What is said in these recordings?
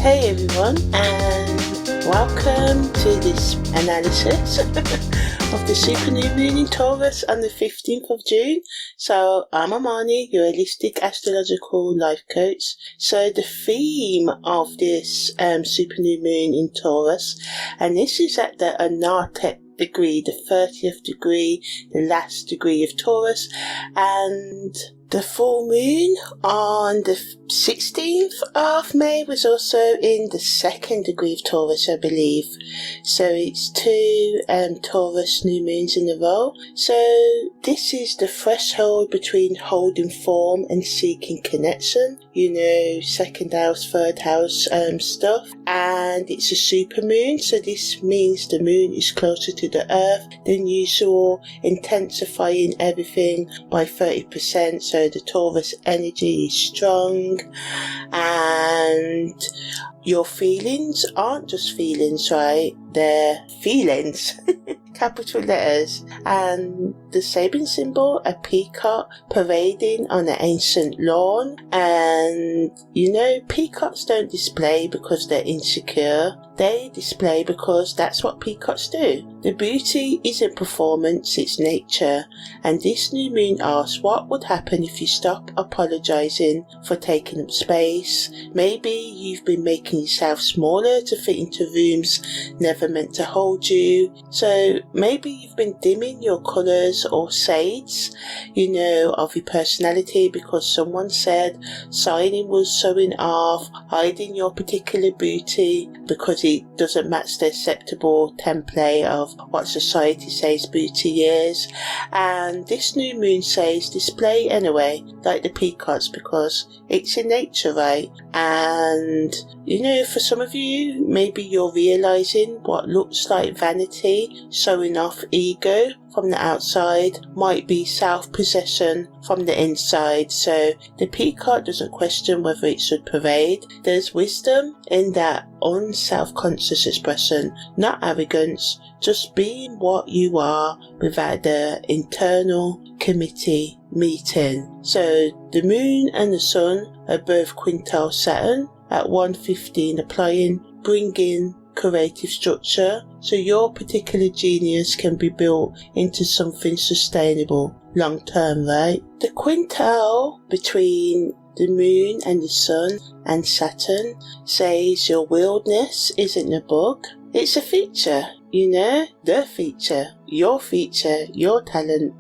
Hey everyone, and welcome to this analysis of the super new moon in Taurus on the 15th of June. So I'm Imani, your holistic astrological life coach. So the theme of this super new moon in Taurus, and this is at the Untitled degree, the 30th degree, the last degree of Taurus, and the full moon on the 16th of May was also in the 2nd degree of Taurus, I believe. So it's two Taurus new moons in a row. So this is the threshold between holding form and seeking connection. You know, second house, third house stuff. And it's a super moon, so this means the moon is closer to the earth than usual, intensifying everything by 30%. So the Taurus energy is strong, and your feelings aren't just feelings, right? They're feelings. Capital letters. And the Sabian symbol, a peacock parading on an ancient lawn. And you know, peacocks don't display because they're insecure. They display because that's what peacocks do. The beauty isn't performance, it's nature. And this new moon asks, what would happen if you stop apologizing for taking up space? Maybe you've been making yourself smaller to fit into rooms never meant to hold you. So maybe you've been dimming your colours or shades, you know, of your personality because someone said signing was showing off, hiding your particular beauty because it doesn't match the acceptable template of what society says beauty is. And this new moon says display anyway, like the peacocks, because it's in nature, right? And you know, for some of you, maybe you're realising what looks like vanity, showing off ego from the outside, might be self-possession from the inside. So the peacock doesn't question whether it should parade. There's wisdom in that unself-conscious expression, not arrogance, just being what you are without the internal committee meeting. So the moon and the sun are both quintile Saturn at 1:15 applying, bringing creative structure, so your particular genius can be built into something sustainable long term, right? The quintile between the moon and the sun and Saturn says your wildness isn't a bug, it's a feature, you know, the feature, your talent.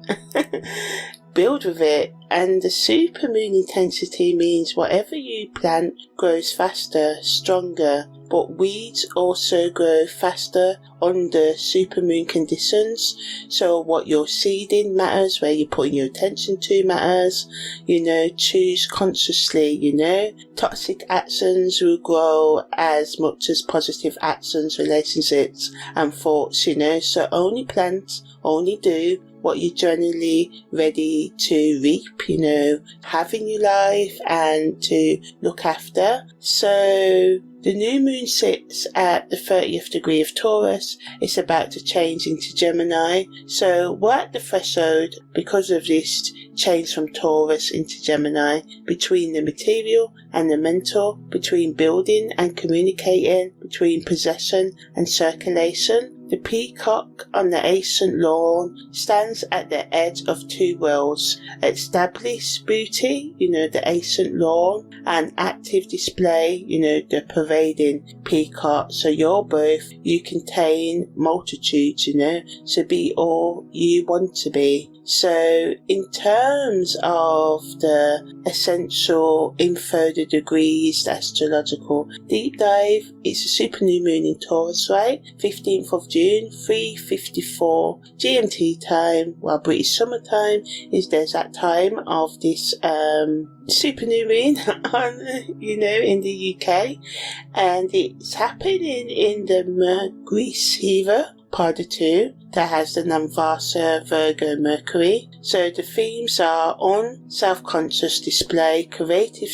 Build with it. And the super moon intensity means whatever you plant grows faster, stronger, but weeds also grow faster under super moon conditions. So what you're seeding matters, where you're putting your attention to matters, you know, choose consciously, you know. Toxic actions will grow as much as positive actions, relationships and thoughts, you know. So only plant, only do what you're generally ready to reap, you know, have in your life and to look after. So the new moon sits at the 30th degree of Taurus. It's about to change into Gemini. So we're at the threshold because of this change from Taurus into Gemini, between the material and the mental, between building and communicating, between possession and circulation. The peacock on the ancient lawn stands at the edge of two worlds: established beauty, you know, the ancient lawn, and active display, you know, the parading peacock. So you're both, you contain multitudes, you know, so be all you want to be. So in terms of the essential info, the degrees, the astrological deep dive, it's a super new moon in Taurus, right? 15th of June, 3:54 GMT time, while British summertime is the exact time of this super new moon on, you know, in the UK. And it's happening in the Mercury Pada 2 that has the Namvasa Virgo Mercury. So the themes are on self-conscious display, creative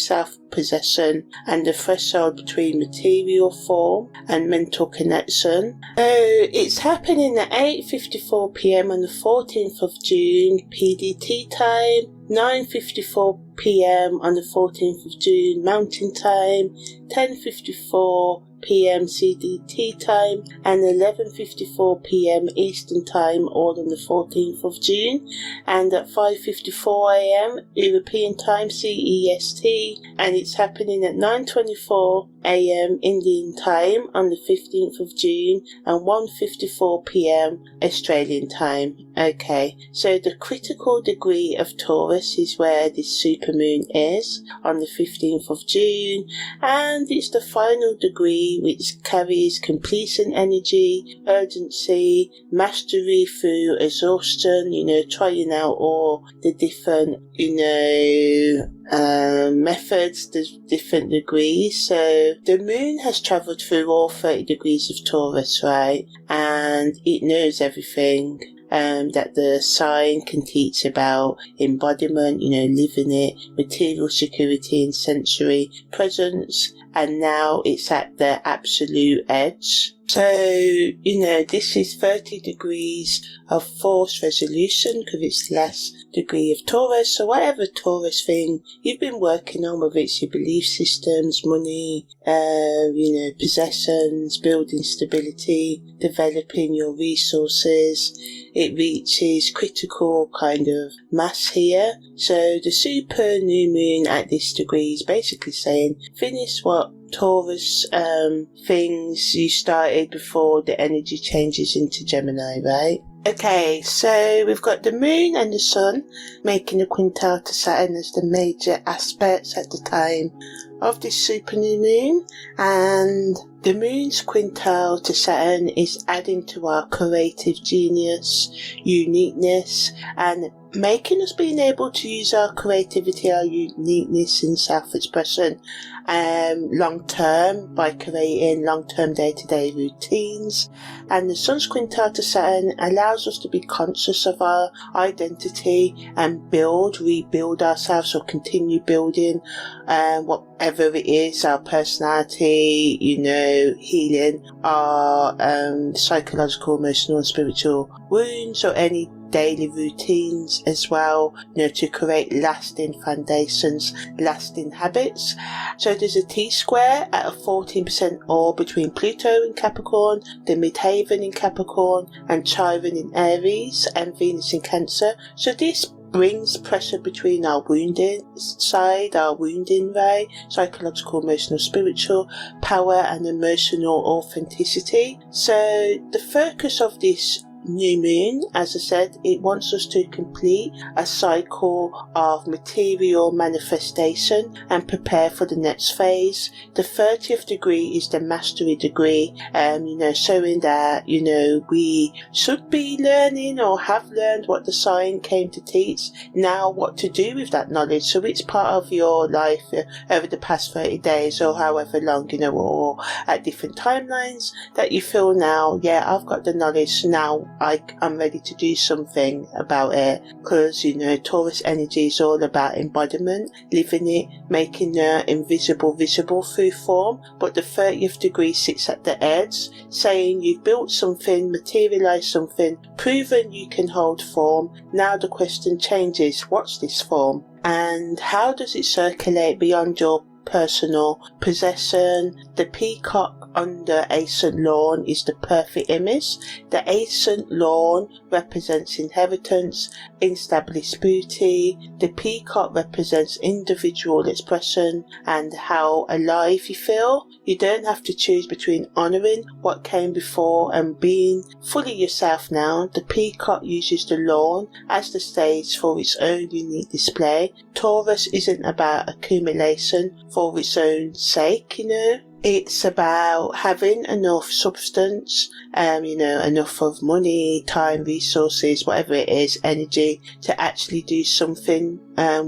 possession and the threshold between material form and mental connection. It's happening at 8:54 p.m. on the 14th of June PDT time, 9:54 p.m. on the 14th of June Mountain Time, 10:54 p.m. CDT time, and 11:54 p.m. Eastern time, all on the 14th of June, and at 5:54 a.m. European time CEST, and it's happening at 9:24 a.m. Indian time on the 15th of June and 1:54 p.m. Australian time. Okay, so the critical degree of Taurus is where this supermoon is on the 15th of June, and it's the final degree which carries completion energy, urgency, mastery through exhaustion, trying out all the different, methods, the different degrees. So the moon has travelled through all 30 degrees of Taurus, right? And it knows everything that the sign can teach about: embodiment, living it, material security and sensory presence, and now it's at the absolute edge. So, this is 30 degrees of force resolution because it's the last degree of Taurus. So whatever Taurus thing you've been working on, whether it's your belief systems, money, possessions, building stability, developing your resources, it reaches critical kind of mass here. So the super new moon at this degree is basically saying, finish what Taurus things you started before the energy changes into Gemini, right? Okay, so we've got the moon and the sun making a quintile to Saturn as the major aspects at the time of this super new moon, and the moon's quintile to Saturn is adding to our creative genius, uniqueness, and making us being able to use our creativity, our uniqueness and self-expression long term by creating long-term day-to-day routines. And the sun's quintile to Saturn allows us to be conscious of our identity and rebuild ourselves, or continue building whatever it is, our personality, healing our psychological, emotional and spiritual wounds, or any daily routines as well, to create lasting foundations, lasting habits. So there's a T-square at a 14% orb between Pluto in Capricorn, the midheaven in Capricorn, and Chiron in Aries, and Venus in Cancer. So this brings pressure between our wounding side, our wounding ray, psychological, emotional, spiritual power, and emotional authenticity. So the focus of this new moon, as I said, it wants us to complete a cycle of material manifestation and prepare for the next phase. The 30th degree is the mastery degree, showing that, we should be learning or have learned what the sign came to teach, now what to do with that knowledge. So it's part of your life over the past 30 days or however long, or at different timelines that you feel now, yeah, I've got the knowledge now, I'm ready to do something about it. Because Taurus energy is all about embodiment, living it, making the invisible visible through form. But the 30th degree sits at the edge, saying you've built something, materialized something, proven you can hold form. Now the question changes, what's this form, and how does it circulate beyond your personal possession? The peacock under ancient lawn is the perfect image. The ancient lawn represents inheritance, established beauty. The peacock represents individual expression and how alive you feel. You don't have to choose between honouring what came before and being fully yourself now. The peacock uses the lawn as the stage for its own unique display. Taurus isn't about accumulation for its own sake, it's about having enough substance, enough of money, time, resources, whatever it is, energy, to actually do something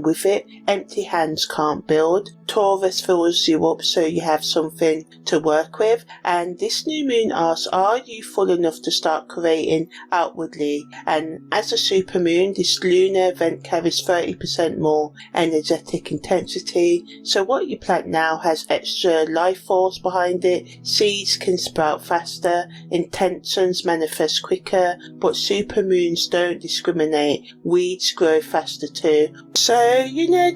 with it. Empty hands can't build. Taurus fills you up so you have something to work with. And this new moon asks, are you full enough to start creating outwardly? And as a supermoon, this lunar event carries 30% more energetic intensity. So what you plant now has extra life force behind it. Seeds can sprout faster, intentions manifest quicker, but supermoons don't discriminate. Weeds grow faster too. So,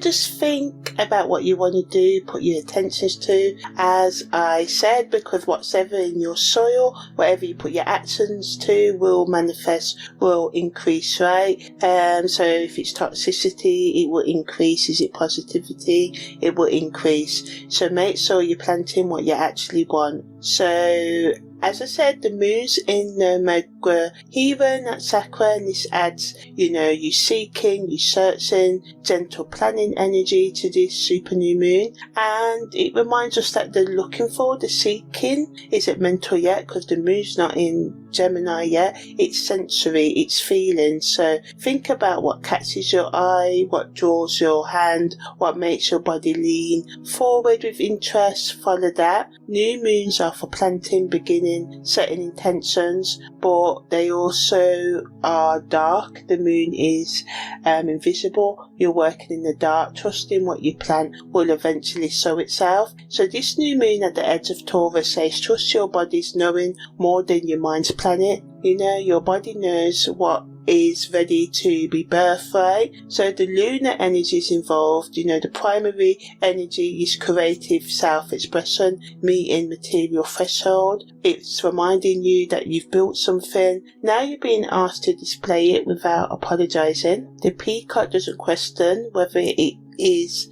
just think about what you want to do, put your attentions to. As I said, because whatever in your soil, whatever you put your actions to will manifest, will increase, right? So if it's toxicity, it will increase. Is it positivity? It will increase. So make sure you're planting what you actually want. So as I said, the moon's in the Magua Hero, not Sakura, and this adds, you seeking, you searching, gentle planning energy to this super new moon. And it reminds us that the looking for, the seeking, isn't mental yet, because the moon's not in Gemini yet. It's sensory, it's feeling. So think about what catches your eye, what draws your hand, what makes your body lean forward with interest. Follow that. New moons are for planting, beginning, setting intentions, but they also are dark. The moon is invisible. You're working in the dark, trusting what you plant will eventually sow itself. So this new moon at the edge of Taurus says, trust your body's knowing more than your mind's planet. Your body knows what is ready to be birthed, right? So the lunar energy is involved. The primary energy is creative self-expression, meeting material threshold. It's reminding you that you've built something. Now you're being asked to display it without apologizing. The peacock doesn't question whether it is,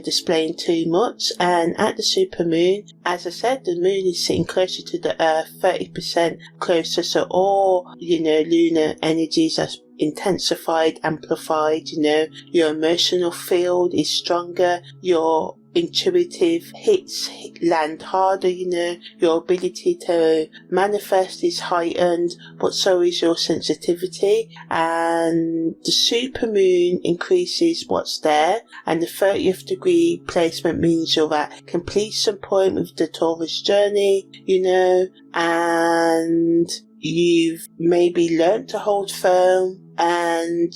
displaying too much. And at the supermoon, as I said, the moon is sitting closer to the earth, 30% closer. So all, lunar energies are intensified, amplified. Your emotional field is stronger. Your intuitive hits land harder. Your ability to manifest is heightened, but so is your sensitivity. And the supermoon increases what's there, and the 30th degree placement means you're at completion point with the Taurus journey, and you've maybe learnt to hold firm and,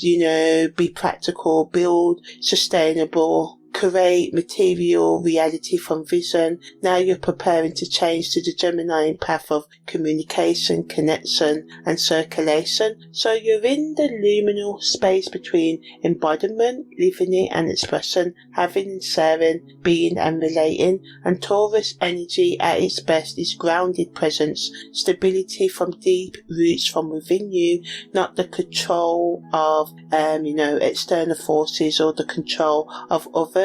be practical, build sustainable, create material reality from vision. Now you're preparing to change to the Gemini path of communication, connection and circulation. So you're in the luminal space between embodiment, living it and expression, having and sharing, being and relating. And Taurus energy at its best is grounded presence, stability from deep roots from within you, not the control of external forces or the control of others.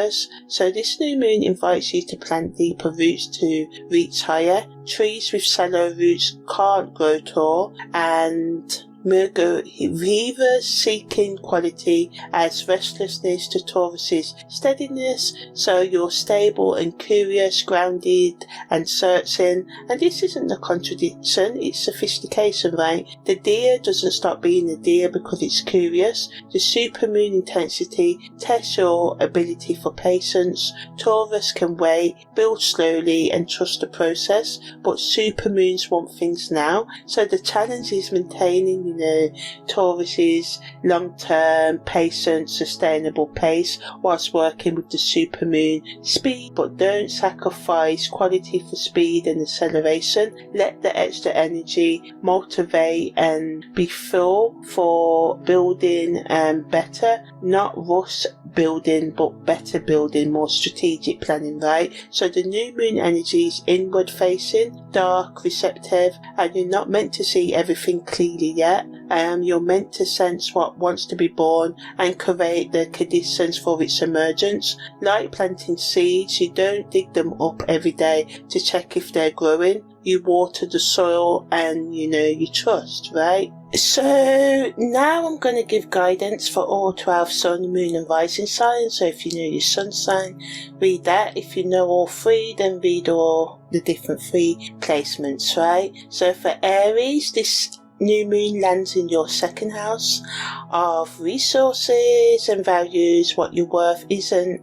So this new moon invites you to plant deeper roots to reach higher. Trees with shallow roots can't grow tall, and Mercury's seeking quality adds restlessness to Taurus's steadiness. So you're stable and curious, grounded and searching. And this isn't a contradiction, it's sophistication, right? The deer doesn't stop being a deer because it's curious. The supermoon intensity tests your ability for patience. Taurus can wait, build slowly and trust the process, but supermoons want things now. So the challenge is maintaining Taurus's long-term, patient, sustainable pace whilst working with the supermoon speed, but don't sacrifice quality for speed and acceleration. Let the extra energy motivate and be full for building better, not rush building, but better building, more strategic planning, right? So the new moon energy is inward facing, dark, receptive, and you're not meant to see everything clearly yet. yet. You're meant to sense what wants to be born and create the conditions for its emergence. Like planting seeds, you don't dig them up every day to check if they're growing. You water the soil and, you trust, right? So now I'm going to give guidance for all 12 sun, moon and rising signs. So if you know your sun sign, read that. If you know all three, then read all the different three placements, right? So for Aries, this new moon lands in your second house of resources and values. What you're worth isn't,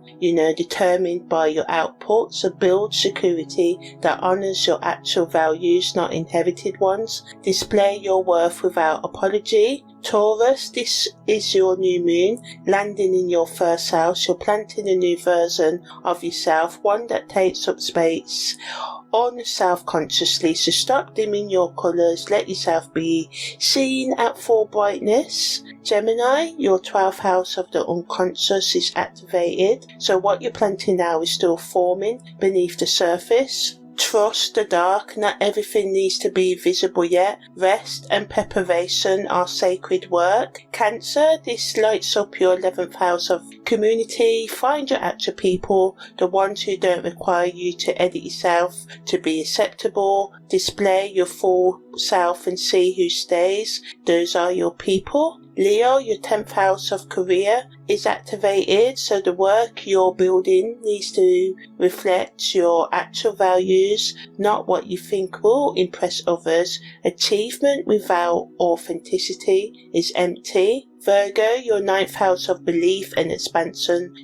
determined by your output. So build security that honors your actual values, not inherited ones. Display your worth without apology. Taurus, this is your new moon landing in your first house. You're planting a new version of yourself, one that takes up space self-consciously. So stop dimming your colours, let yourself be seen at full brightness. Gemini, your 12th house of the unconscious is activated, so what you're planting now is still forming beneath the surface. Trust the dark, not everything needs to be visible yet. Rest and preparation are sacred work. Cancer, this lights up your 11th house of community. Find your actual people, the ones who don't require you to edit yourself to be acceptable. Display your full self and see who stays. Those are your people. Leo, your 10th house of career is activated, so the work you're building needs to reflect your actual values, not what you think will impress others. Achievement without authenticity is empty. Virgo, your 9th house of belief and expansion,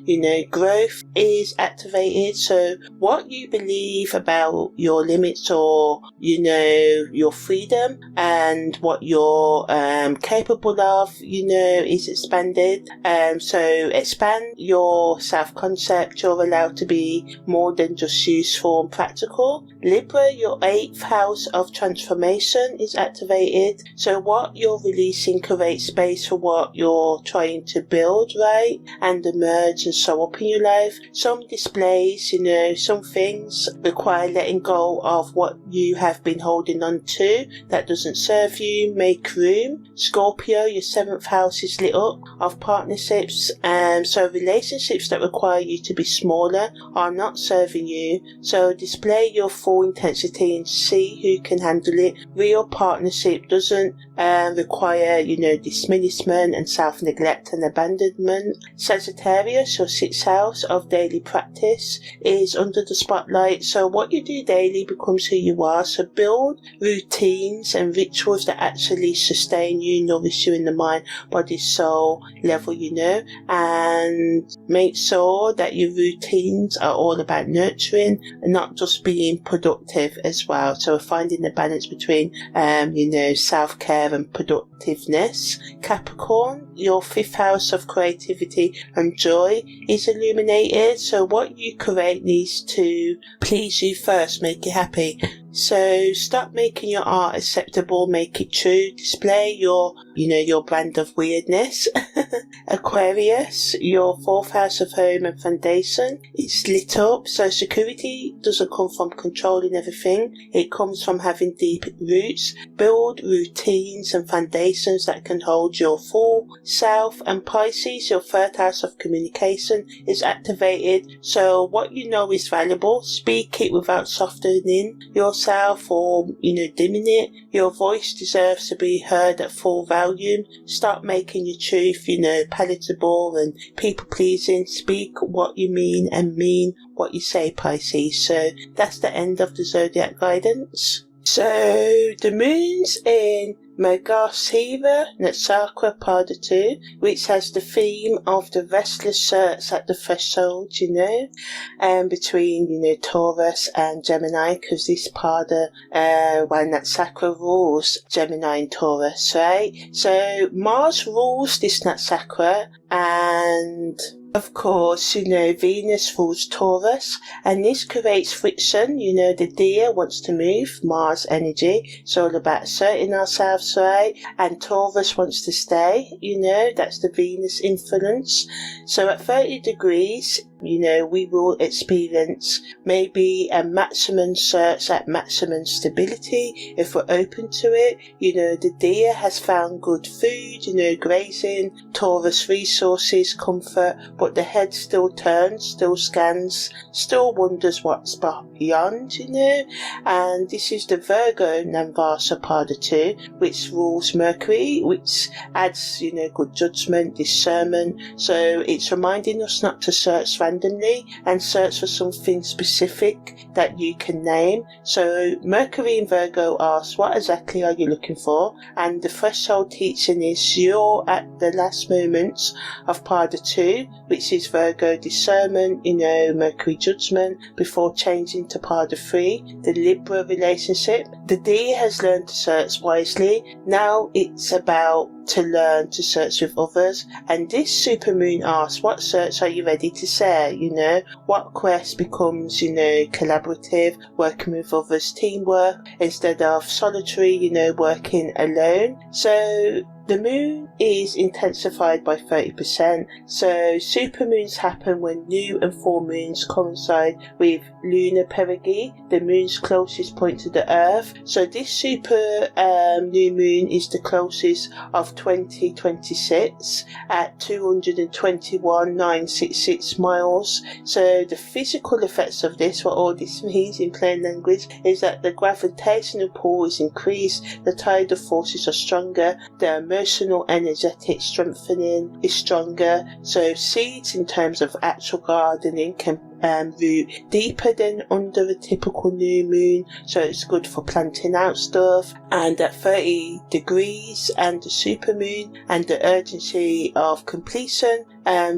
growth is activated. So what you believe about your limits or, your freedom and what you're capable of, is expanded. So expand your self-concept. You're allowed to be more than just useful and practical. Libra, your 8th house of transformation is activated. So what you're releasing creates space for what you're trying to build, right, and emerge and show up in your life. Some displays, some things require letting go of what you have been holding on to that doesn't serve you. Make room. Scorpio, your 7th house is lit up of partnerships, so relationships that require you to be smaller are not serving you, so display your full intensity and see who can handle it. Real partnership doesn't require, diminishment and self-neglect and abandonment. Sagittarius, your 6th house of daily practice, is under the spotlight, so what you do daily becomes who you are. So build routines and rituals that actually sustain you, nourish you in the mind, body, soul level, and make sure that your routines are all about nurturing and not just being productive as well. So finding the balance between self-care and productiveness. Capricorn, your 5th house of creativity and joy is illuminated, so what you create needs to please you first, make you happy. So stop making your art acceptable, make it true. Display your brand of weirdness. Aquarius, your 4th house of home and foundation, it's lit up. So security doesn't come from controlling everything. It comes from having deep roots. Build routines and foundations that can hold your full self. And Pisces, your 3rd house of communication, is activated. So what you know is valuable. Speak it without softening yourself or dimming it. Your voice deserves to be heard at full volume. Stop making your truth palatable and people pleasing. Speak what you mean and mean what you say, Pisces. So that's the end of the zodiac guidance. So the moon's in Margashira Natsakra Pada 2, which has the theme of the restless shirts at the threshold, between, Taurus and Gemini, because this Pada, Natsakra rules Gemini and Taurus, right? So Mars rules this Natsakra, and of course, Venus rules Taurus, and this creates friction. The deer wants to move, Mars energy. It's all about asserting ourselves, right? And Taurus wants to stay, that's the Venus influence. So at 30 degrees, we will experience maybe a maximum search at maximum stability if we're open to it. The deer has found good food, grazing, Taurus resources, comfort, but the head still turns, still scans, still wonders what's beyond, and this is the Virgo Namvasa Pada 2, which rules Mercury, which adds, good judgment, discernment. So it's reminding us not to search randomly and search for something specific that you can name. So Mercury in Virgo asks, what exactly are you looking for? And the threshold teaching is you're at the last moments of Pada 2, which is Virgo discernment, Mercury judgment, before changing to Pada 3, the Libra relationship. The deer has learned to search wisely. Now it's about to learn to search with others. And this supermoon asks, what search are you ready to share? What quest becomes, collaborative, working with others, teamwork, instead of solitary, working alone. So the moon is intensified by 30%. So supermoons happen when new and full moons coincide with lunar perigee, the moon's closest point to the earth. So this super new moon is the closest of 2026 at 221,966 miles. So the physical effects of this, what all this means in plain language, is that the gravitational pull is increased, the tidal forces are stronger, the emotional energetic strengthening is stronger. So seeds in terms of actual gardening can root deeper than under a typical new moon, so it's good for planting out stuff. And at 30 degrees and the supermoon, and the urgency of completion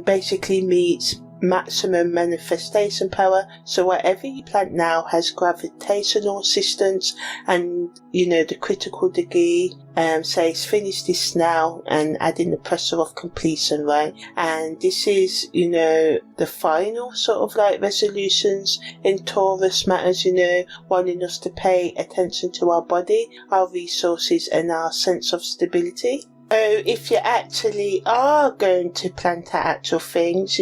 basically meets maximum manifestation power. So whatever you plant now has gravitational assistance, and the critical degree says finish this now, and adding the pressure of completion, right? And this is the final sort of resolutions in Taurus matters, wanting us to pay attention to our body, our resources, and our sense of stability. So if you actually are going to plant out actual things,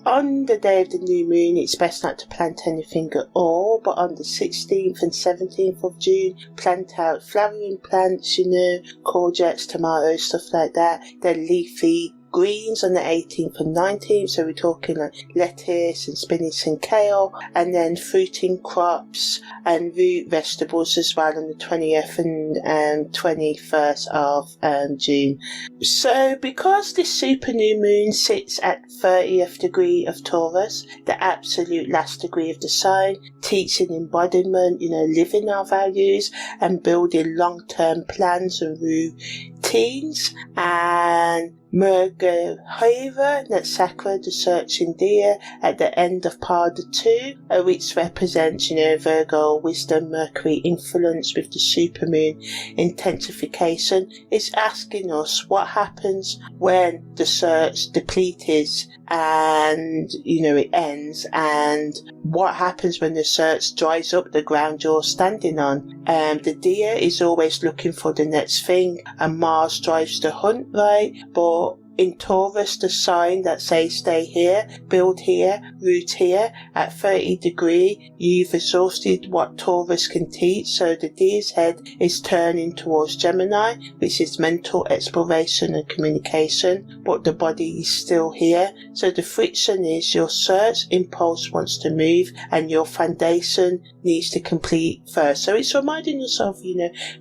on the day of the new moon, it's best not to plant anything at all, but on the 16th and 17th of June, plant out flowering plants, courgettes, tomatoes, stuff like that. They're leafy greens on the 18th and 19th, so we're talking like lettuce and spinach and kale, and then fruiting crops and root vegetables as well on the 20th and 21st of June. So because this super new moon sits at 30th degree of Taurus, the absolute last degree of the sign, teaching embodiment, living our values and building long-term plans and routines, and Mergoheva Natsakra, the searching deer, at the end of Pada 2, which represents, Virgo wisdom, Mercury influence with the supermoon intensification, is asking us what happens when the search depleted and, it ends, and what happens when the search dries up the ground you're standing on. The deer is always looking for the next thing, and Mars drives the hunt, right? But in Taurus, the sign that says stay here, build here, root here, at 30 degree, you've exhausted what Taurus can teach, so the deer's head is turning towards Gemini, which is mental exploration and communication, but the body is still here. So the friction is your search impulse wants to move, and your foundation needs to complete first. So it's reminding yourself,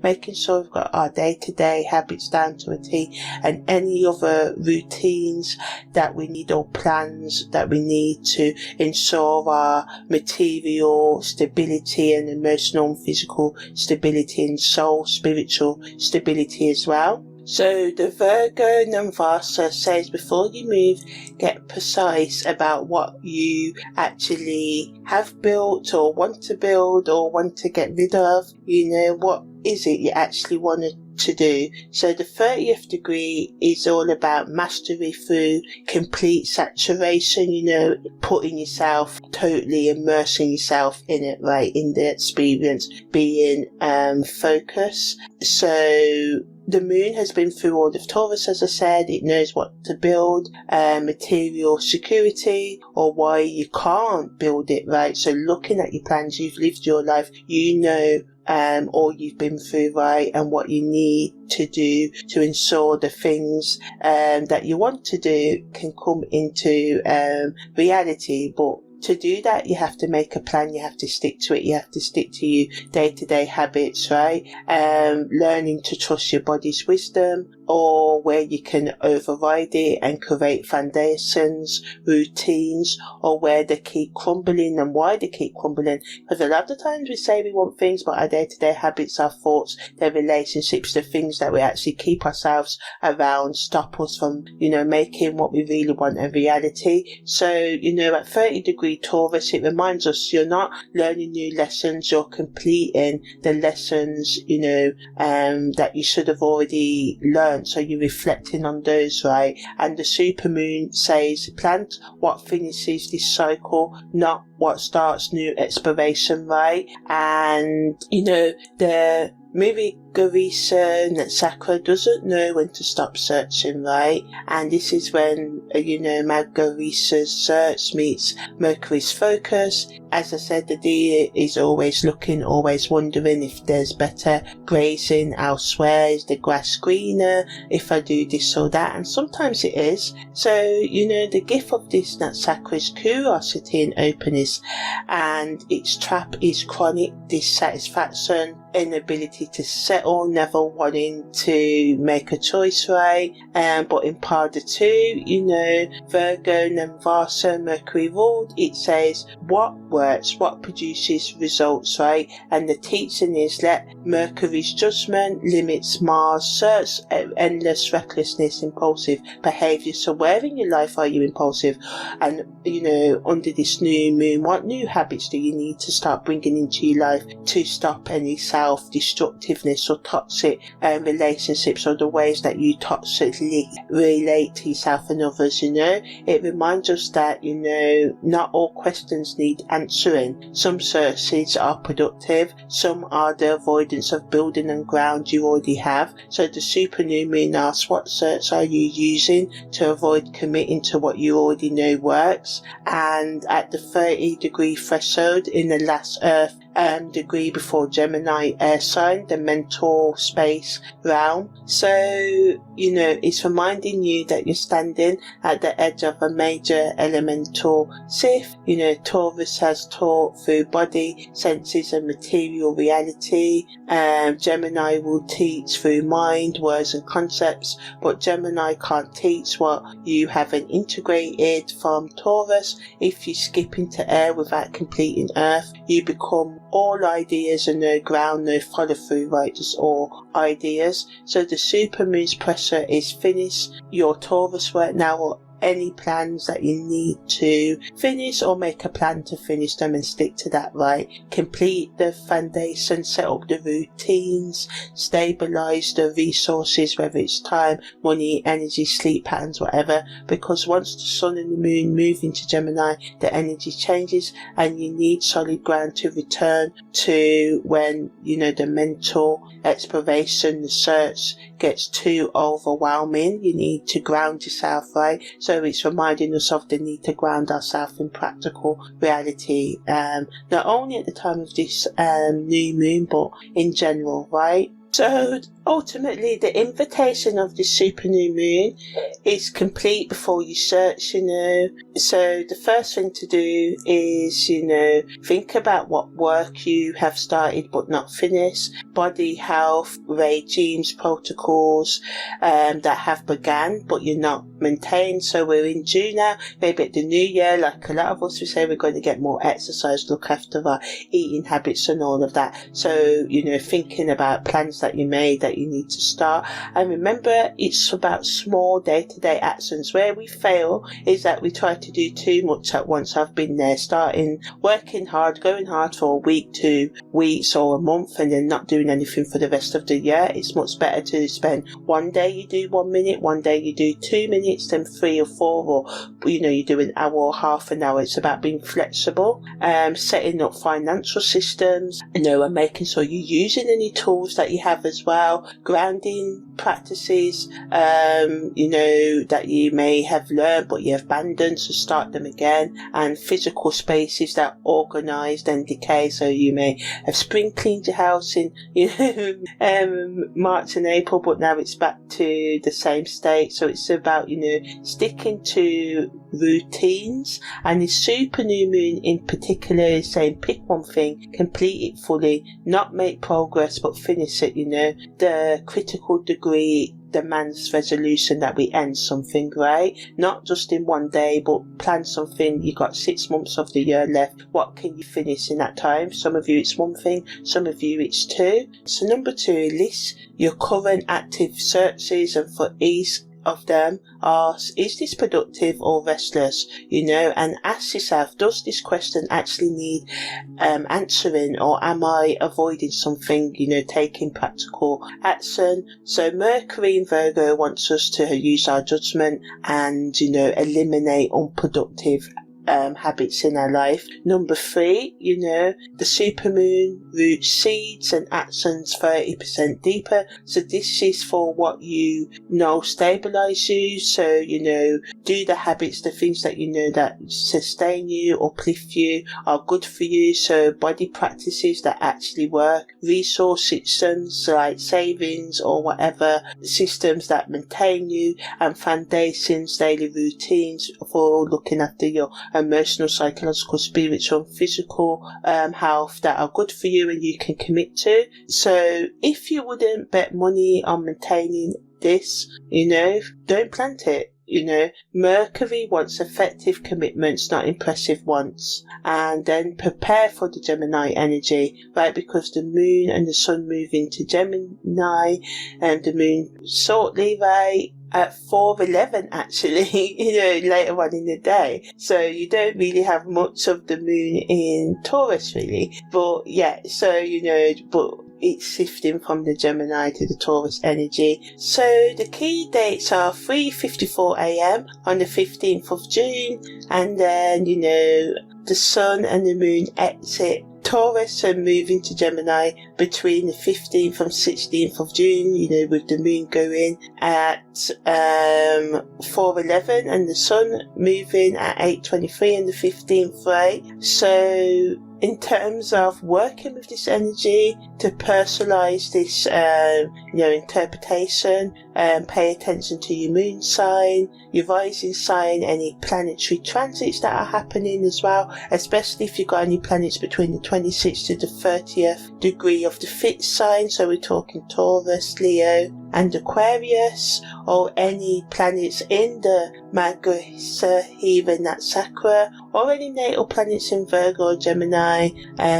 making sure we've got our day-to-day habits down to a T, and any other routines that we need, or plans that we need to ensure our material stability and emotional and physical stability and soul spiritual stability as well. So the Virgo Namvasa says before you move, get precise about what you actually have built or want to build or want to get rid of. What is it you actually want to do? So the 30th degree is all about mastery through complete saturation, putting yourself, totally immersing yourself in it, right, in the experience, being focused. So the moon has been through all of Taurus, as I said. It knows what to build, material security, or why you can't build it, right? So looking at your plans, you've lived your life, you know all you've been through, right, and what you need to do to ensure the things that you want to do can come into reality. But to do that, you have to make a plan, you have to stick to it, you have to stick to your day-to-day habits, right? Learning to trust your body's wisdom, or where you can override it and create foundations, routines, or where they keep crumbling and why they keep crumbling. Because a lot of times we say we want things, but our day-to-day habits, our thoughts, their relationships, the things that we actually keep ourselves around stop us from, making what we really want a reality. So, at 30 degree Taurus, it reminds us you're not learning new lessons, you're completing the lessons, that you should have already learned. So you're reflecting on those, right? And the supermoon says, plant what finishes this cycle, not what starts new exploration, right? And, the movie Garisa Natsakra doesn't know when to stop searching, right? And this is when, Margarisa's search meets Mercury's focus. As I said, the deer is always looking, always wondering if there's better grazing elsewhere. Is the grass greener if I do this or that? And sometimes it is. So, the gift of this Natsakra is curiosity and openness. And its trap is chronic dissatisfaction, inability to settle, never wanting to make a choice, right? But in Pada 2, Virgo Namvasa Mercury ruled, it says what works, what produces results, right? And the teaching is let Mercury's judgment limits Mars, search endless recklessness, impulsive behavior. So where in your life are you impulsive? And, under this new moon, what new habits do you need to start bringing into your life to stop any self-destructiveness or toxic relationships, or the ways that you toxically relate to yourself and others? It reminds us that not all questions need answering. Some searches are productive, some are the avoidance of building and ground you already have. So the super new moon asks, what search are you using to avoid committing to what you already know works? And at the 30 degree threshold in the last Earth degree before Gemini air sign, the mental space realm. So, it's reminding you that you're standing at the edge of a major elemental shift. Taurus has taught through body, senses and material reality. Gemini will teach through mind, words and concepts, but Gemini can't teach what you haven't integrated from Taurus. If you skip into air without completing Earth, you become all ideas and no ground, no follow through, right? Just all ideas. So the supermoon's pressure is finish your Taurus work now, or any plans that you need to finish, or make a plan to finish them and stick to that, right? Complete the foundation, set up the routines, stabilize the resources, whether it's time, money, energy, sleep patterns, whatever, because once the sun and the moon move into Gemini, the energy changes and you need solid ground to return to when, the mental exploration, the search gets too overwhelming. You need to ground yourself, right? So it's reminding us of the need to ground ourselves in practical reality, not only at the time of this new moon, but in general, right? So ultimately, the invitation of the super new moon is complete before you search, So the first thing to do is, think about what work you have started but not finished, body health, regimes, protocols that have begun but you're not maintained. So we're in June now, maybe at the new year, like a lot of us, we say we're going to get more exercise, look after our eating habits and all of that. So, thinking about plans that you made that you need to start. And remember, it's about small day-to-day actions. Where we fail is that we try to do too much at once. I've been there, working hard, going hard for a week, 2 weeks or a month, and then not doing anything for the rest of the year. It's much better to spend one day you do 1 minute, one day you do 2 minutes, then 3 or 4, or you do an hour or half an hour. It's about being flexible, setting up financial systems, and making sure you're using any tools that you have as well, grounding practices, that you may have learned but you have abandoned, so start them again. And physical spaces that are organised and decay, so you may have spring cleaned your house in March and April, but now it's back to the same state. So it's about sticking to routines. And the super new moon in particular is saying pick one thing, complete it fully, not make progress but finish it. The critical degree demands resolution, that we end something, right? Not just in one day, but plan something. You got 6 months of the year left. What can you finish in that time? Some of you it's one thing, some of you it's 2. So number 2, list your current active searches, and for each of them, is this productive or restless? And ask yourself, does this question actually need answering, or am I avoiding something, taking practical action? So Mercury in Virgo wants us to use our judgment and eliminate unproductive habits in our life. Number 3, the supermoon roots seeds and actions 30% deeper. So this is for what stabilize you. So do the habits, the things that that sustain you, uplift you, are good for you. So body practices that actually work, resource systems like savings or whatever, systems that maintain you, and foundations, daily routines for looking after your emotional, psychological, spiritual and physical health that are good for you and you can commit to. So if you wouldn't bet money on maintaining this, don't plant it. Mercury wants effective commitments, not impressive wants. And then prepare for the Gemini energy, right? Because the moon and the sun move into Gemini, and the moon shortly, right? At 4:11 actually, later on in the day. So you don't really have much of the moon in Taurus really. But yeah, so but it's shifting from the Gemini to the Taurus energy. So the key dates are 3:54 a.m. on the 15th of June, and then the sun and the moon exit Taurus and move into Gemini between the 15th and 16th of June, with the moon going at 4:11 and the sun moving at 8:23 and the 15th, right? So in terms of working with this energy to personalize this, interpretation, pay attention to your moon sign, your rising sign, any planetary transits that are happening as well, especially if you've got any planets between the 26th to the 30th degree of the fixed sign. So we're talking Taurus, Leo and Aquarius, or any planets in the Maghrisa, even that Sakra, or any natal planets in Virgo or Gemini,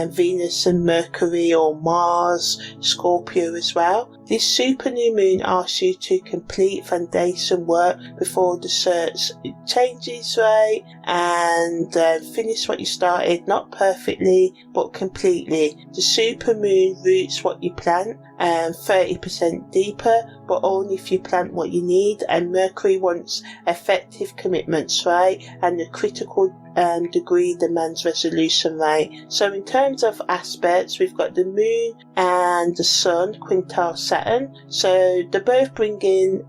Venus and Mercury, or Mars, Scorpio as well. This super new moon asks you to complete foundation work before the search changes, right? And finish what you started, not perfectly, but completely. The super moon roots what you plant, 30% deeper, but only if you plant what you need. And Mercury wants effective commitments, right? And the critical degree demands resolution, right? So in terms of aspects, we've got the moon and the sun, quintile Saturn. So they both bring in,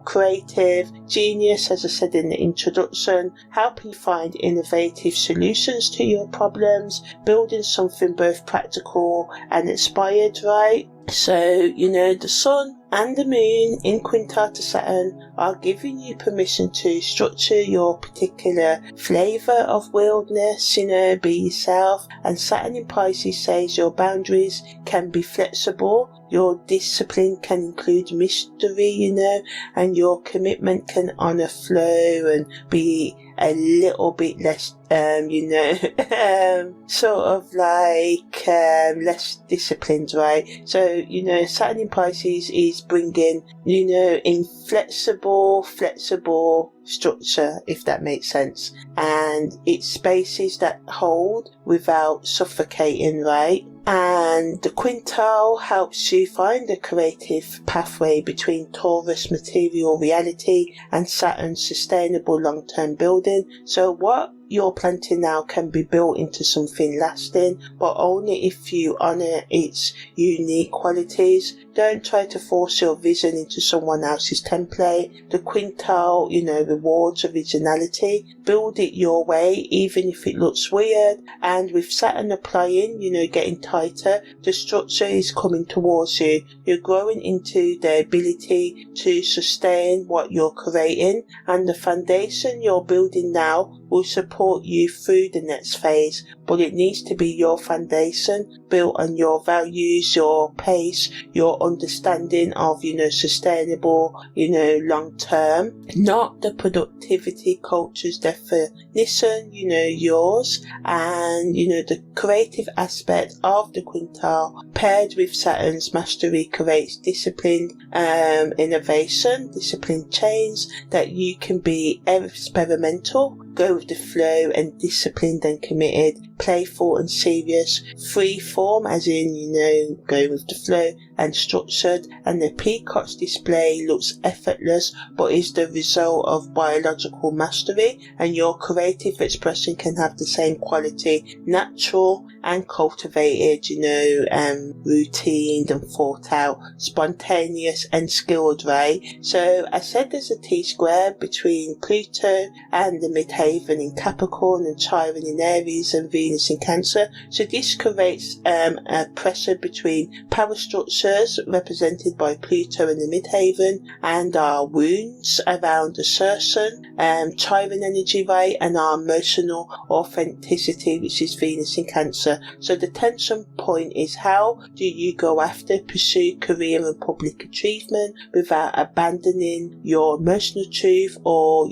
creative genius, as I said in the introduction, helping you find innovative solutions to your problems, building something both practical and inspired, right? So, the sun and the moon in quintile to Saturn are giving you permission to structure your particular flavour of wildness, be yourself. And Saturn in Pisces says your boundaries can be flexible, your discipline can include mystery, and your commitment can honour flow and be a little bit less, sort of like less disciplined, right? So, Saturn in Pisces is bringing, inflexible structure, if that makes sense. And it's spaces that hold without suffocating, right? And the quintile helps you find a creative pathway between Taurus material reality and Saturn's sustainable long-term building. So what you're planting now can be built into something lasting, but only if you honour its unique qualities. Don't try to force your vision into someone else's template. The quintile, rewards originality. Build it your way, even if it looks weird. And with Saturn applying, getting tighter, the structure is coming towards you. You're growing into the ability to sustain what you're creating, and the foundation you're building now will support you through the next phase, but it needs to be your foundation built on your values, your pace, your understanding of, sustainable, long term, not the productivity culture's definition, yours. And, the creative aspect of the quintile paired with Saturn's mastery creates disciplined innovation, disciplined change, that you can be experimental, go with the flow, and disciplined and committed, playful and serious, free form as in, going with the flow, and structured. And the peacock's display looks effortless but is the result of biological mastery, and your creative expression can have the same quality, natural and cultivated, routine and thought out, spontaneous and skilled, right? So I said there's a T-square between Pluto and the midhaven in Capricorn and Chiron in Aries and Venus in Cancer. So this creates a pressure between power structures represented by Pluto in the midhaven and our wounds around assertion, Chiron energy, right, and our emotional authenticity, which is Venus in Cancer. So the tension point is, how do you go after, pursue career and public achievement without abandoning your emotional truth or,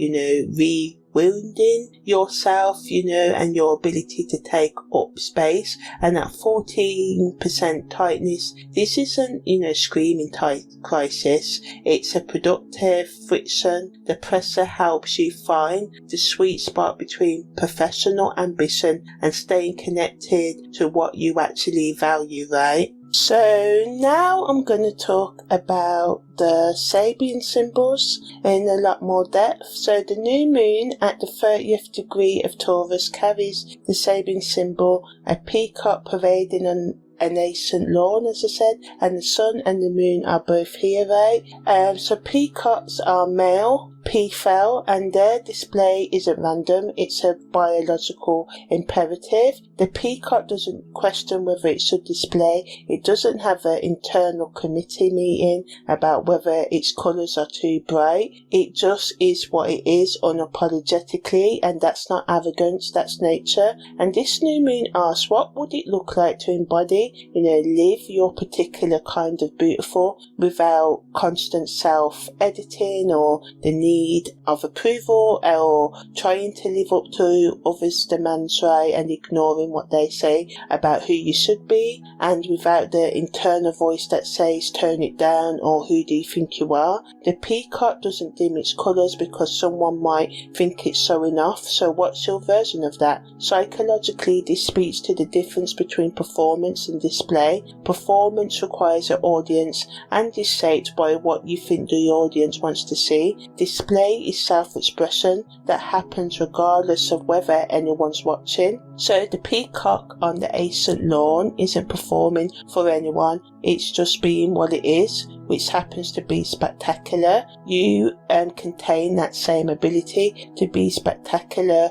wounding yourself, and your ability to take up space. And at 14% tightness, this isn't, screaming tight crisis. It's a productive friction. The pressure helps you find the sweet spot between professional ambition and staying connected to what you actually value, right? So now I'm going to talk about the Sabian symbols in a lot more depth. So the new moon at the 30th degree of Taurus carries the Sabian symbol, a peacock parading on a nascent lawn, as I said, and the sun and the moon are both here, right? So peacocks are male, P-fell, and their display isn't random, it's a biological imperative. The peacock doesn't question whether it should display, it doesn't have an internal committee meeting about whether its colours are too bright, it just is what it is unapologetically, and that's not arrogance, that's nature. And this new moon asks, what would it look like to embody, live your particular kind of beautiful without constant self-editing or the need of approval or trying to live up to others' demands, right, and ignoring what they say about who you should be, and without the internal voice that says tone it down or who do you think you are. The peacock doesn't dim its colours because someone might think it's showing off. So what's your version of that? Psychologically, this speaks to the difference between performance and display. Performance requires an audience and is shaped by what you think the audience wants to see. Display is self-expression that happens regardless of whether anyone's watching. So the peacock on the ancient lawn isn't performing for anyone, it's just being what it is, which happens to be spectacular. You contain that same ability to be spectacular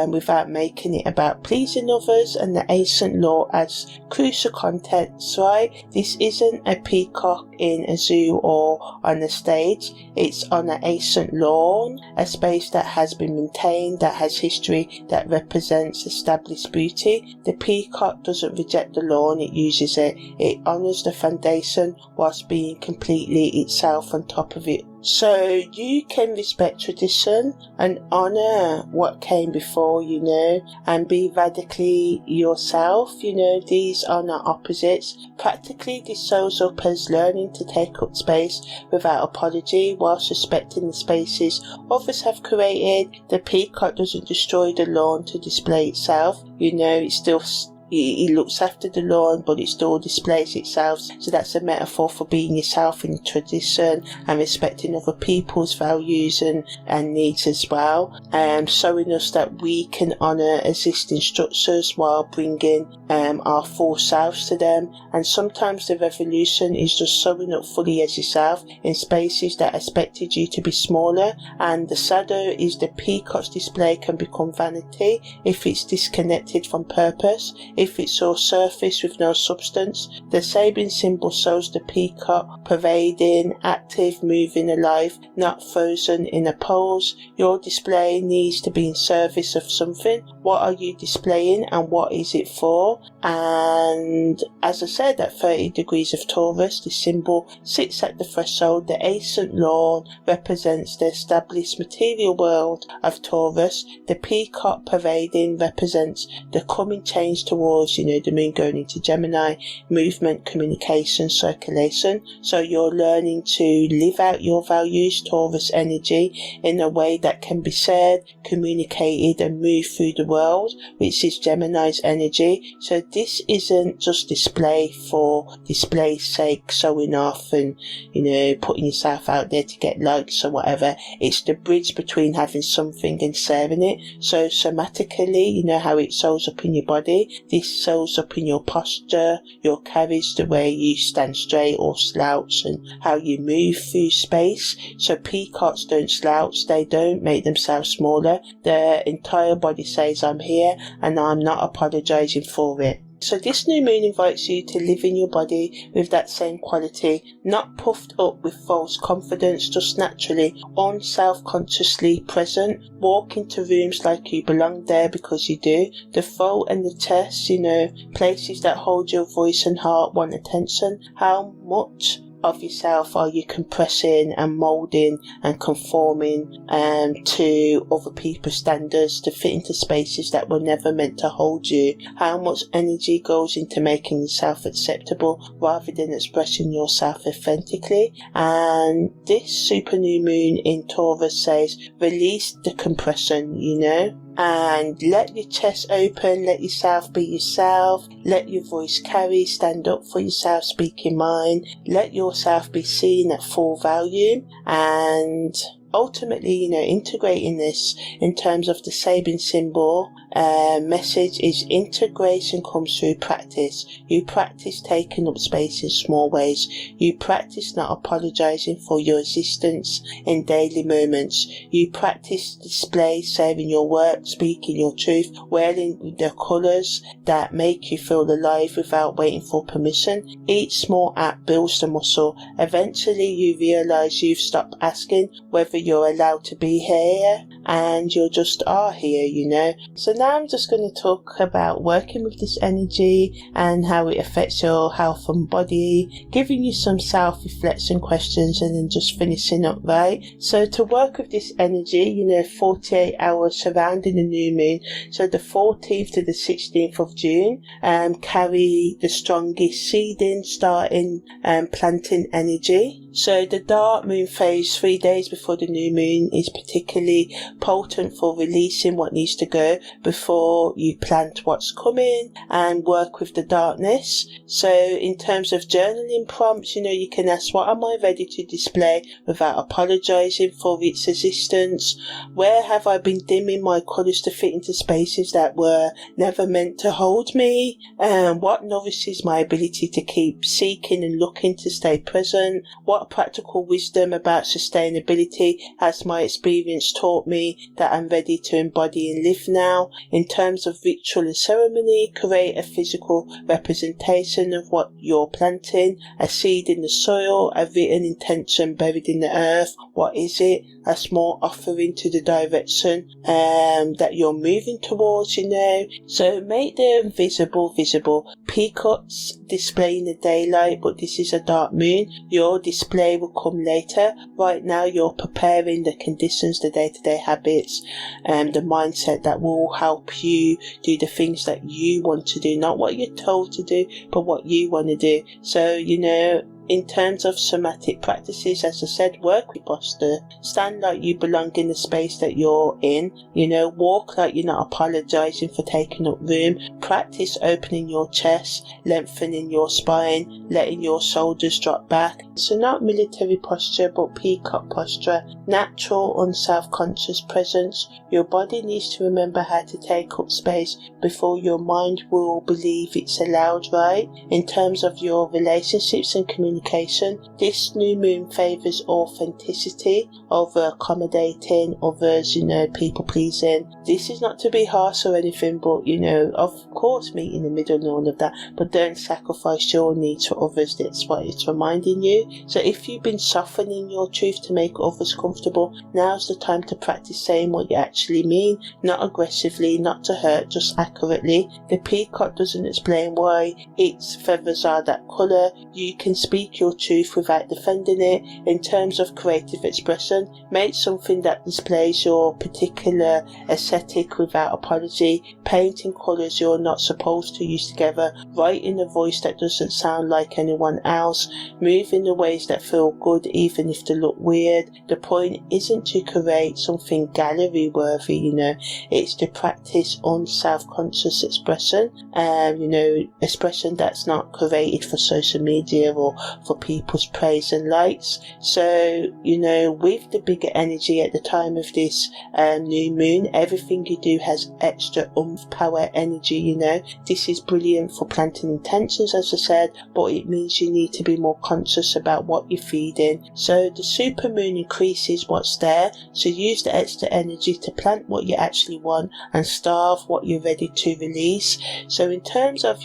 without making it about pleasing others, and the ancient law adds crucial context, right? This isn't a peacock in a zoo or on a stage, it's on an ancient lawn, a space that has been maintained, that has history, that represents established beauty. The peacock doesn't reject the lawn, it uses it. It honours the foundation whilst being completely itself on top of it. So you can respect tradition and honour what came before, and be radically yourself. These are not opposites. Practically, this shows up as learning to take up space without apology whilst respecting the spaces others have created. The peacock doesn't destroy the lawn to display itself. It still He looks after the lawn, but it still displays itself. So that's a metaphor for being yourself in tradition and respecting other people's values and needs as well. Showing us that we can honour existing structures while bringing our full selves to them. And sometimes the revolution is just showing up fully as yourself in spaces that expected you to be smaller. And the shadow is the peacock's display can become vanity if it's disconnected from purpose, if it's all surface with no substance. The Sabian symbol shows the peacock pervading, active, moving, alive, not frozen in a pose. Your display needs to be in service of something. What are you displaying and what is it for? And as I said, at 30 degrees of Taurus, the symbol sits at the threshold. The ancient lawn represents the established material world of Taurus. The peacock pervading represents the coming change towards, the moon going into Gemini, movement, communication, circulation. So you're learning to live out your values, Taurus energy, in a way that can be said, communicated and move through the world, which is Gemini's energy. So this isn't just display for display's sake, showing off and, putting yourself out there to get likes or whatever. It's the bridge between having something and sharing it. So somatically, how it shows up in your body. This shows up in your posture, your carriage, the way you stand straight or slouch, and how you move through space. So peacocks don't slouch, they don't make themselves smaller. Their entire body says, I'm here and I'm not apologising for it. So this new moon invites you to live in your body with that same quality, not puffed up with false confidence, just naturally, self-consciously present. Walk into rooms like you belong there because you do. The throat and the chest, places that hold your voice and heart want attention. How much of yourself are you compressing and moulding and conforming to other people's standards to fit into spaces that were never meant to hold you? How much energy goes into making yourself acceptable rather than expressing yourself authentically? And this super new moon in Taurus says, release the compression, and let your chest open, let yourself be yourself, let your voice carry, stand up for yourself, speak your mind, let yourself be seen at full value. And ultimately, integrating this in terms of the Sabian symbol message is integration comes through practice. You practice taking up space in small ways. You practice not apologising for your existence in daily moments. You practice display, saving your work, speaking your truth, wearing the colours that make you feel alive without waiting for permission. Each small act builds the muscle. Eventually you realise you've stopped asking whether you're allowed to be here and you just are here, So now I'm just going to talk about working with this energy and how it affects your health and body, giving you some self-reflection questions and then just finishing up, right? So to work with this energy, 48 hours surrounding the new moon, so the 14th to the 16th of June, carry the strongest seeding, starting, planting energy. So the dark moon phase 3 days before the new moon is particularly potent for releasing what needs to go before you plant what's coming and work with the darkness. So in terms of journaling prompts, you can ask, what am I ready to display without apologising for its existence? Where have I been dimming my colours to fit into spaces that were never meant to hold me? What nourishes my ability to keep seeking and looking to stay present? What practical wisdom about sustainability has my experience taught me that I'm ready to embody and live now? In terms of ritual and ceremony, create a physical representation of what you're planting, a seed in the soil, a written intention buried in the earth. What is it? A small offering to the direction that you're moving towards, So make the invisible visible. Peacocks display in the daylight, but this is a dark moon. Your display will come later. Right now you're preparing the conditions, the day-to-day habits, the mindset that will help you do the things that you want to do, not what you're told to do, but what you want to do. So, in terms of somatic practices, as I said, work with posture. Stand like you belong in the space that you're in. Walk like you're not apologizing for taking up room. Practice opening your chest, lengthening your spine, letting your shoulders drop back. So not military posture, but peacock posture. Natural, unself-conscious presence. Your body needs to remember how to take up space before your mind will believe it's allowed, right? In terms of your relationships and communication, this new moon favours authenticity over accommodating others, people pleasing. This is not to be harsh or anything, but of course meet in the middle and all of that, but don't sacrifice your needs for others. That's what it's reminding you. So if you've been softening your truth to make others comfortable, now's the time to practice saying what you actually mean, not aggressively, not to hurt, just accurately. The peacock doesn't explain why its feathers are that colour. You can speak your truth without defending it. In terms of creative expression, make something that displays your particular aesthetic without apology. Paint in colours you're not supposed to use together. Write in a voice that doesn't sound like anyone else. Move in the ways that feel good even if they look weird. The point isn't to create something gallery worthy, it's to practice unself-conscious expression, expression that's not created for social media or for people's praise and likes. So, with the bigger energy at the time of this new moon, everything you do has extra power energy, This is brilliant for planting intentions, as I said, but it means you need to be more conscious about what you're feeding. So the super moon increases what's there, so use the extra energy to plant what you actually want and starve what you're ready to release. So in terms of,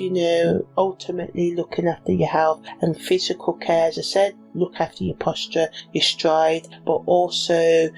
ultimately looking after your health and physical care, as I said, look after your posture, your stride, but also,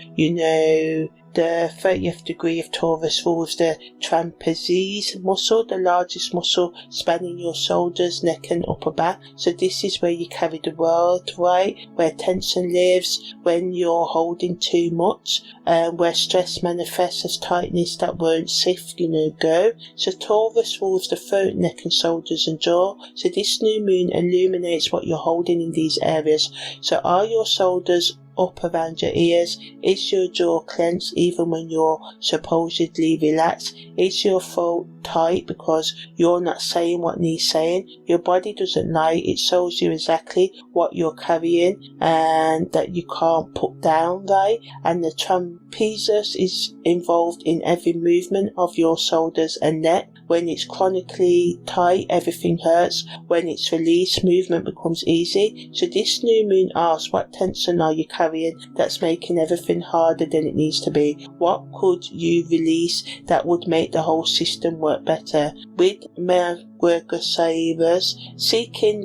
the 30th degree of Taurus rules the trapezius muscle, the largest muscle spanning your shoulders, neck and upper back. So this is where you carry the world, right? Where tension lives when you're holding too much, where stress manifests as tightness that won't sift, go. So Taurus rules the throat, neck and shoulders and jaw. So this new moon illuminates what you're holding in these areas. So are your shoulders up around your ears? Is your jaw clenched even when you're supposedly relaxed? Is your throat tight because you're not saying what needs saying? Your body doesn't lie, it shows you exactly what you're carrying and that you can't put down, right? And the trapezius is involved in every movement of your shoulders and neck. When it's chronically tight, everything hurts. When it's released, movement becomes easy. So this new moon asks, what tension are you carrying that's making everything harder than it needs to be? What could you release that would make the whole system work better? With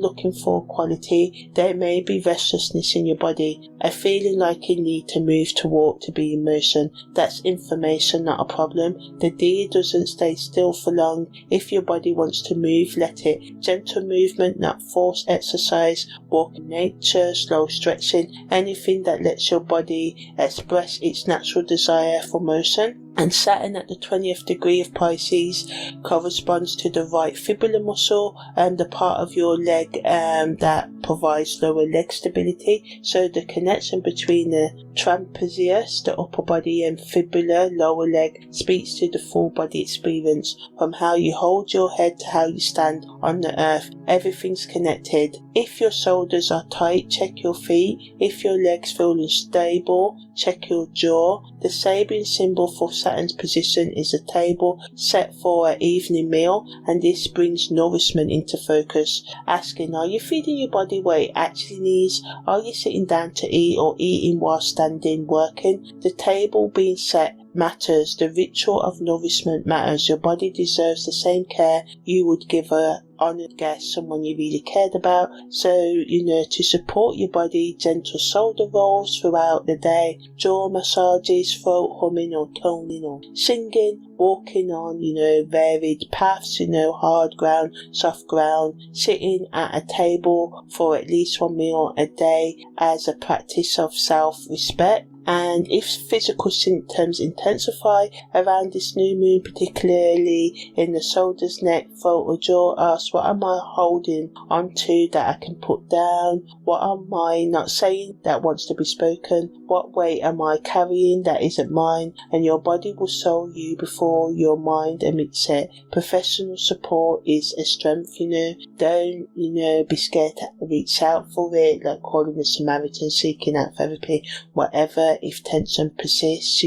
looking for quality, there may be restlessness in your body, a feeling like you need to move, to walk, to be in motion. That's information, not a problem. The deer doesn't stay still for long. If your body wants to move, let it. Gentle movement, not forced exercise. Walk in nature, slow stretching, anything that lets your body express its natural desire for motion. And Saturn at the 20th degree of Pisces corresponds to the right fibular muscle, the part of your leg that provides lower leg stability. So the connection between the trapezius, the upper body, and fibula, lower leg, speaks to the full body experience. From how you hold your head to how you stand on the earth, everything's connected. If your shoulders are tight, check your feet. If your legs feel unstable, check your jaw. The Sabian symbol for Saturn's position is a table set for an evening meal, and this brings nourishment into focus. Asking, are you feeding your body what it actually needs? Are you sitting down to eat or eating while standing, working? The table being set matters. The ritual of nourishment matters. Your body deserves the same care you would give a honoured guest, someone you really cared about. So, to support your body, gentle shoulder rolls throughout the day, jaw massages, throat humming or toning or singing, walking on, varied paths, hard ground, soft ground, sitting at a table for at least one meal a day as a practice of self-respect. And if physical symptoms intensify around this new moon, particularly in the shoulders, neck, throat or jaw, ask, what am I holding onto that I can put down? What am I not saying that wants to be spoken? What weight am I carrying that isn't mine? And your body will show you before your mind admits it. Professional support is a strength, Don't, be scared to reach out for it, like calling the Samaritan, seeking out therapy, whatever. If tension persists,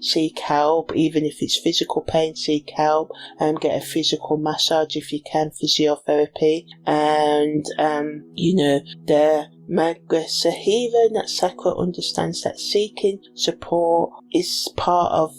seek help. Even if it's physical pain, seek help. Get a physical massage if you can, physiotherapy. And, the Magasahira Natsakra understands that seeking support is part of,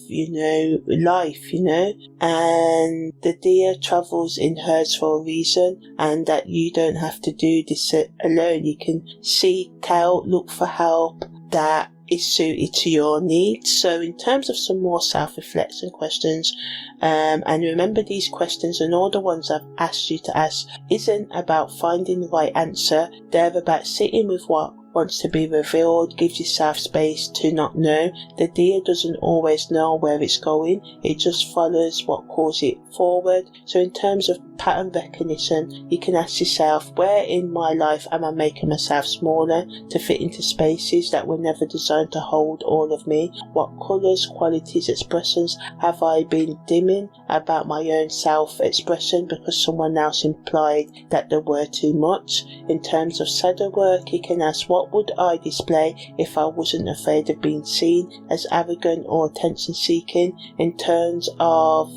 life, and the deer travels in herds for a reason, and that you don't have to do this alone. You can seek out, look for help that is suited to your needs. So in terms of some more self-reflection questions, and remember these questions and all the ones I've asked you to ask isn't about finding the right answer. They're about sitting with what wants to be revealed. Give yourself space to not know. The deer doesn't always know where it's going. It just follows what calls it forward. So in terms of pattern recognition, you can ask yourself, where in my life am I making myself smaller to fit into spaces that were never designed to hold all of me? What colours, qualities, expressions have I been dimming about my own self-expression because someone else implied that there were too much? In terms of shadow work, you can ask, what would I display if I wasn't afraid of being seen as arrogant or attention-seeking? In terms of,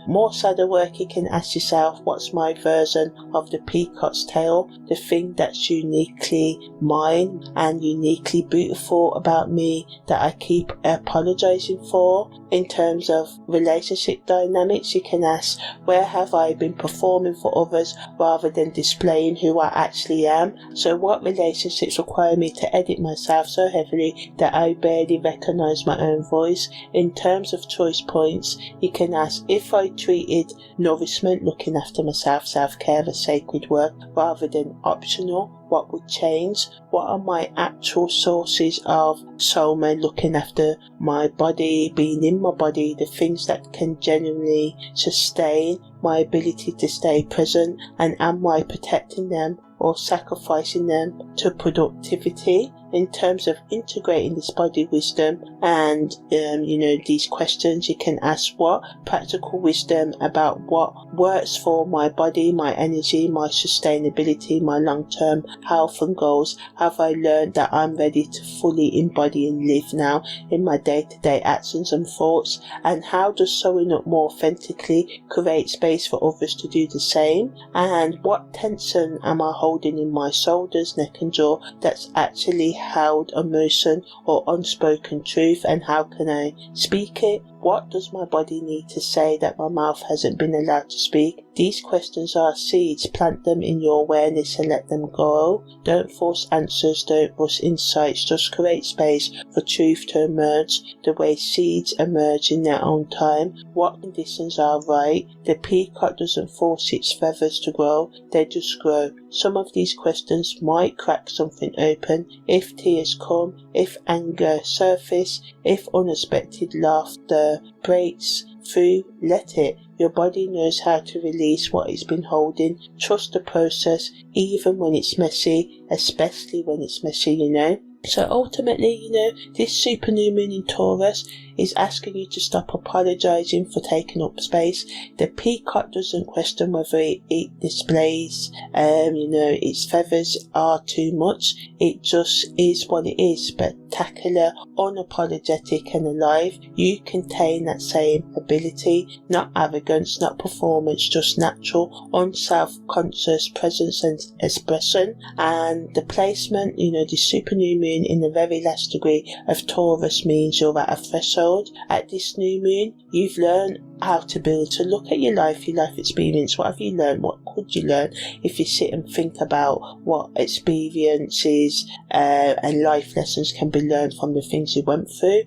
more shadow work, you can ask yourself, what's my version of the peacock's tail? The thing that's uniquely mine and uniquely beautiful about me that I keep apologizing for. In terms of relationship dynamics, you can ask, where have I been performing for others rather than displaying who I actually am? So what relationships require me to edit myself so heavily that I barely recognize my own voice? In terms of choice points, you can ask, if I treated nourishment, looking after myself, self-care as sacred work rather than optional, what would change? What are my actual sources of soma, looking after my body, being in my body, the things that can genuinely sustain my ability to stay present, and am I protecting them or sacrificing them to productivity? In terms of integrating this body wisdom and these questions, you can ask, what practical wisdom about what works for my body, my energy, my sustainability, my long-term health and goals have I learned that I'm ready to fully embody and live now in my day-to-day actions and thoughts? And how does showing up more authentically create space for others to do the same? And what tension am I holding in my shoulders, neck and jaw that's actually held emotion or unspoken truth, and how can I speak it? What does my body need to say that my mouth hasn't been allowed to speak? These questions are seeds. Plant them in your awareness and let them grow. Don't force answers, don't rush insights, just create space for truth to emerge the way seeds emerge in their own time. What conditions are right? The peacock doesn't force its feathers to grow, they just grow. Some of these questions might crack something open. If tears come, if anger surface, if unexpected laughter breaks through, let it. Your body knows how to release what it's been holding. Trust the process, even when it's messy, especially when it's messy, So ultimately, this super new moon in Taurus is asking you to stop apologizing for taking up space. The peacock doesn't question whether it displays, its feathers are too much. It just is what it is, spectacular, unapologetic and alive. You contain that same ability, not arrogance, not performance, just natural, unself-conscious presence and expression. And the placement, the super new moon in the very last degree of Taurus means you're at a threshold episode, at this new moon, you've learned how to build, to look at your life experience. What have you learned? What could you learn if you sit and think about what experiences and life lessons can be learned from the things you went through,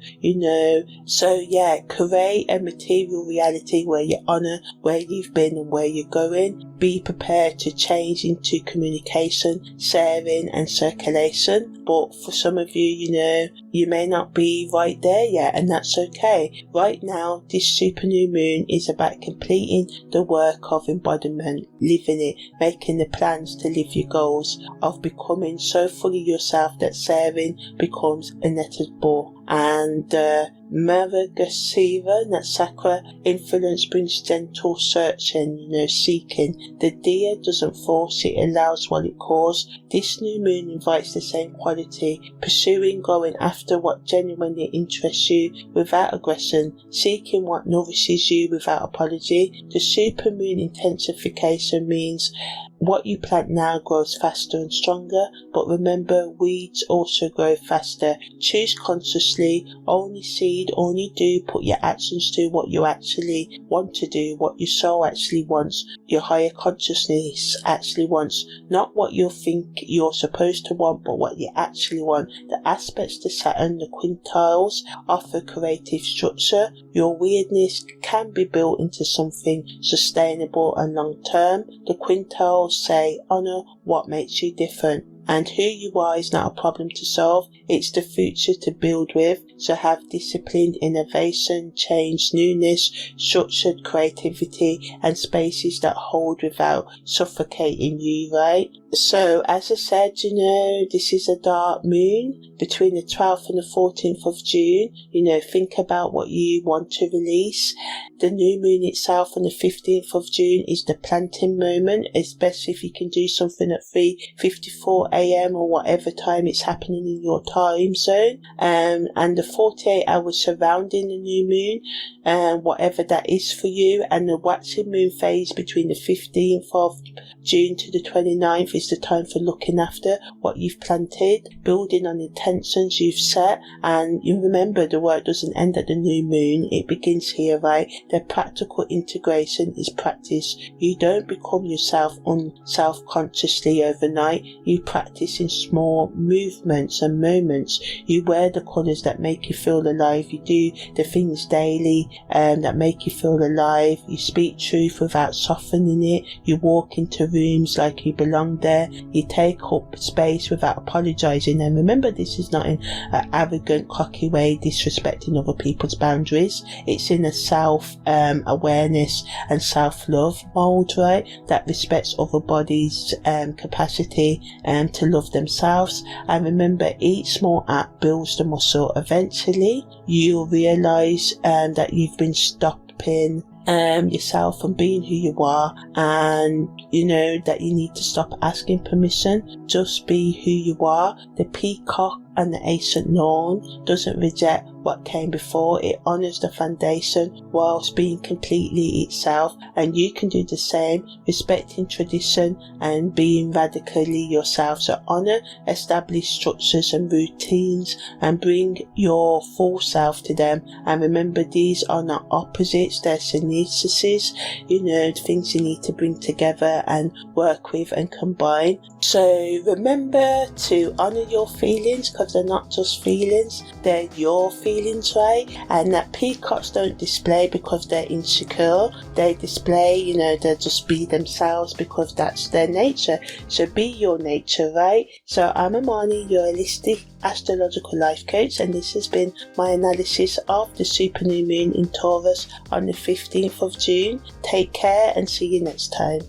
So yeah, create a material reality where you honour where you've been and where you're going. Be prepared to change into communication, sharing and circulation. But for some of you, you may not be right there yet, and that's okay. Right now, this super new moon is about completing the work of embodiment, living it, making the plans to live your goals, of becoming so fully yourself that sharing becomes inevitable. And Maragasiva, that Sakra influence brings gentle searching, seeking. The deer doesn't force, it allows what it calls. This new moon invites the same quality, pursuing, going after what genuinely interests you without aggression, seeking what nourishes you without apology. The super moon intensification means what you plant now grows faster and stronger, but remember, weeds also grow faster. Choose consciously, only seed, only do, put your actions to what you actually want to do, what your soul actually wants, your higher consciousness actually wants, not what you think you're supposed to want, but what you actually want. The aspects to Saturn, the quintiles, offer creative structure. Your weirdness can be built into something sustainable and long term. The quintiles say honour what makes you different, and who you are is not a problem to solve, it's the future to build with. So have disciplined innovation, change, newness, structured creativity and spaces that hold without suffocating you, right? So as I said, this is a dark moon between the 12th and the 14th of June. Think about what you want to release. The new moon itself on the 15th of June is the planting moment, especially if you can do something at 3:54 a.m. or whatever time it's happening in your time zone. And the 48 hours surrounding the new moon, whatever that is for you. And the waxing moon phase between the 15th of June to the 29th is the time for looking after what you've planted, building on intentions you've set. And you remember, the work doesn't end at the new moon, it begins here, right? The practical integration is practice. You don't become yourself self-consciously overnight. You practice in small movements and moments. You wear the colours that make you feel alive. You do the things daily that make you feel alive. You speak truth without softening it. You walk into rooms like you belong there. You take up space without apologising. And remember, this is not in an arrogant, cocky way, disrespecting other people's boundaries. It's in a self-awareness and self-love mode, right? That respects other bodies' capacity to love themselves. And remember, each small act builds the muscle. Eventually, you'll realise that you've been stopping yourself from being who you are, and that you need to stop asking permission. Just be who you are. The peacock and the ancient lawn doesn't reject what came before, it honours the foundation whilst being completely itself. And you can do the same, respecting tradition and being radically yourself. So honour established structures and routines and bring your full self to them. And remember, these are not opposites, they're syntheses, things you need to bring together and work with and combine. So remember to honour your feelings, because they're not just feelings, they're your feelings, right? And that peacocks don't display because they're insecure. They display, they'll just be themselves because that's their nature. So be your nature, right? So I'm Imani, your holistic astrological life coach, and this has been my analysis of the super new moon in Taurus on the 15th of June. Take care and see you next time.